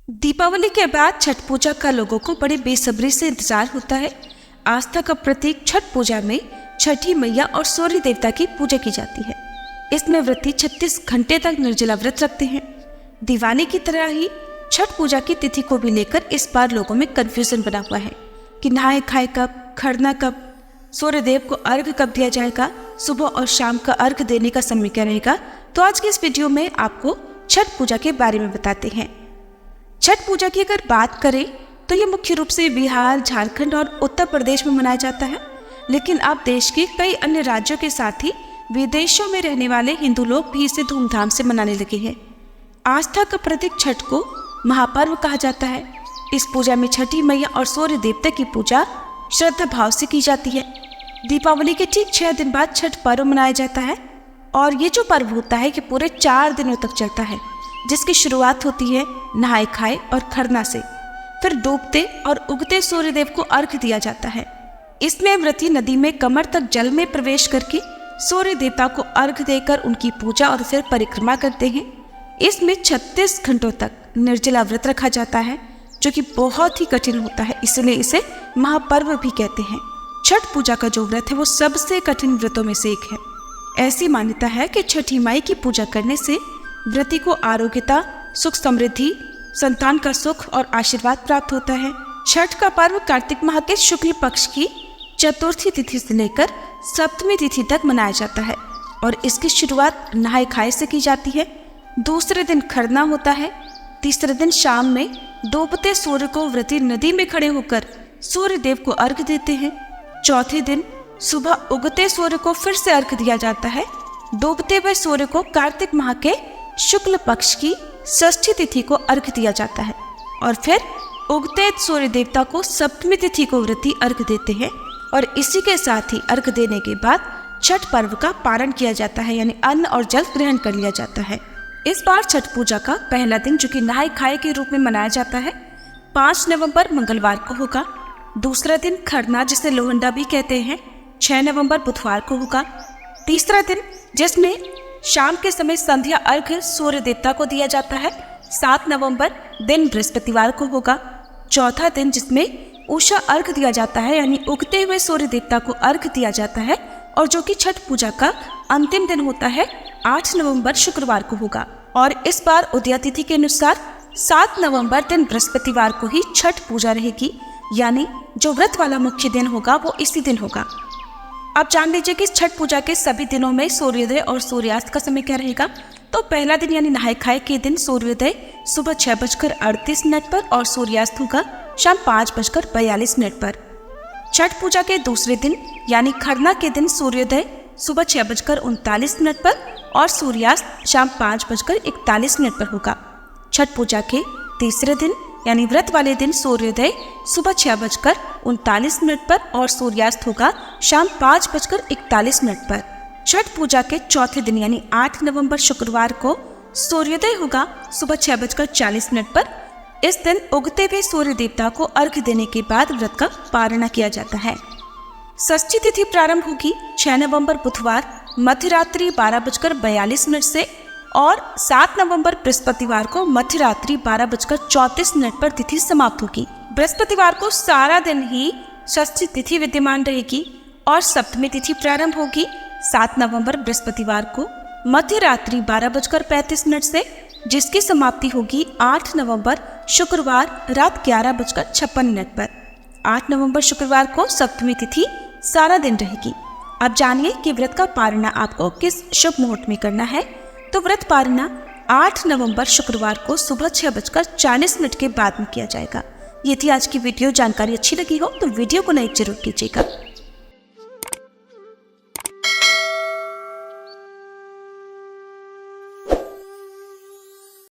दीपावली के बाद छठ पूजा का लोगों को बड़े बेसब्री से इंतजार होता है। आस्था का प्रतीक छठ पूजा में छठी मैया और सूर्य देवता की पूजा की जाती है। इसमें व्रती 36 घंटे तक निर्जला व्रत रखते हैं। दिवाली की तरह ही छठ पूजा की तिथि को भी लेकर इस बार लोगों में कंफ्यूजन बना हुआ है कि नहाए खाए कब, खरना कब, सूर्य देव को अर्घ कब दिया जाएगा, सुबह और शाम का अर्घ देने का समय क्या रहेगा। तो आज के इस वीडियो में आपको छठ पूजा के बारे में बताते हैं। छठ पूजा की अगर बात करें तो ये मुख्य रूप से बिहार, झारखंड और उत्तर प्रदेश में मनाया जाता है, लेकिन अब देश के कई अन्य राज्यों के साथ ही विदेशों में रहने वाले हिंदू लोग भी इसे धूमधाम से मनाने लगे हैं। आस्था का प्रतीक छठ को महापर्व कहा जाता है। इस पूजा में छठी मैया और सूर्य देवता की पूजा श्रद्धा भाव से की जाती है। दीपावली के ठीक 6 दिन बाद छठ पर्व मनाया जाता है और ये जो पर्व होता है कि पूरे 4 दिनों तक चलता है, जिसकी शुरुआत होती है नहाए खाए और खरना से। फिर डूबते और उगते सूर्यदेव को अर्घ दिया जाता है। इसमें व्रती नदी में कमर तक जल में प्रवेश करके सूर्य देवता को अर्घ देकर उनकी पूजा और फिर परिक्रमा करते हैं। इसमें 36 घंटों तक निर्जला व्रत रखा जाता है, जो कि बहुत ही कठिन होता है, इसलिए इसे महापर्व भी कहते हैं। छठ पूजा का जो व्रत है वो सबसे कठिन व्रतों में से एक है। ऐसी मान्यता है कि छठी माई की पूजा करने से व्रती को आरोग्यता, सुख समृद्धि, संतान का सुख और आशीर्वाद प्राप्त होता है। छठ का पर्व कार्तिक माह के शुक्ल पक्ष की चतुर्थी तिथि से लेकर सप्तमी तिथि तक मनाया जाता है और इसकी शुरुआत नहाए खाए से की जाती है। दूसरे दिन खरना होता है। तीसरे दिन शाम में डूबते सूर्य को व्रती नदी में खड़े होकर सूर्य देव को अर्घ देते हैं। चौथे दिन सुबह उगते सूर्य को फिर से अर्घ दिया जाता है। डूबते हुए सूर्य को कार्तिक माह के शुक्ल पक्ष की षष्ठी तिथि को अर्घ दिया जाता है और फिर उगते सूर्य देवता को सप्तमी तिथि को व्रती अर्घ देते हैं और इसी के साथ ही अर्घ देने के बाद छठ पर्व का पारण किया जाता है, यानी अन्न और जल ग्रहण कर लिया जाता है। इस बार छठ पूजा का पहला दिन, जो कि नहाए खाए के रूप में मनाया जाता है, 5 नवंबर मंगलवार को होगा। दूसरा दिन खरना, जिसे लोहंडा भी कहते हैं, 6 नवंबर बुधवार को होगा। तीसरा दिन, जिसमें शाम के समय संध्या अर्घ सूर्य देवता को दिया जाता है, 7 नवंबर दिन बृहस्पतिवार को होगा। चौथा दिन, जिसमें उषा अर्घ दिया जाता है, यानी उगते हुए सूर्य देवता को अर्घ दिया जाता है और जो कि छठ पूजा का अंतिम दिन होता है, 8 नवंबर शुक्रवार को होगा। और इस बार उदय तिथि के अनुसार 7 नवंबर दिन बृहस्पतिवार को ही छठ पूजा रहेगी, यानी जो व्रत वाला मुख्य दिन होगा वो इसी दिन होगा। आप जान लीजिए कि छठ पूजा के सभी दिनों में सूर्योदय और सूर्यास्त का समय क्या रहेगा। तो पहला दिन यानी नहाए खाए के दिन सूर्योदय सुबह 6:38 पर और सूर्यास्त होगा शाम 5:42 पर। छठ पूजा के दूसरे दिन यानी खरना के दिन सूर्योदय सुबह 6:39 पर और सूर्यास्त शाम 5:41 पर होगा। छठ पूजा के तीसरे दिन यानी व्रत वाले दिन सूर्योदय सुबह 6:39 पर और सूर्यास्त होगा शाम 5:41 पर। छठ पूजा के चौथे दिन यानी 8 नवंबर शुक्रवार को सूर्योदय होगा सुबह 6:40 पर। इस दिन उगते हुए सूर्य देवता को अर्घ देने के बाद व्रत का पारण किया जाता है। षष्ठी तिथि प्रारंभ होगी 6 नवंबर बुधवार मध्यरात्रि 12:42 से और 7 नवंबर बृहस्पतिवार को मध्यरात्रि 12:34 पर तिथि समाप्त होगी। बृहस्पतिवार को सारा दिन ही षष्ठी तिथि विद्यमान रहेगी और सप्तमी तिथि प्रारंभ होगी 7 नवंबर बृहस्पतिवार को मध्यरात्रि 12:35 से, जिसकी समाप्ति होगी 8 नवंबर शुक्रवार रात 11:56 पर। 8 नवंबर शुक्रवार को सप्तमी तिथि सारा दिन रहेगी। अब जानिए कि व्रत का पारणा आपको किस शुभ मुहूर्त में करना है। तो व्रत पारणा 8 नवंबर शुक्रवार को सुबह 6:40 के बाद में किया जाएगा। ये थी आज की वीडियो। जानकारी अच्छी लगी हो तो वीडियो को लाइक जरूर कीजिएगा।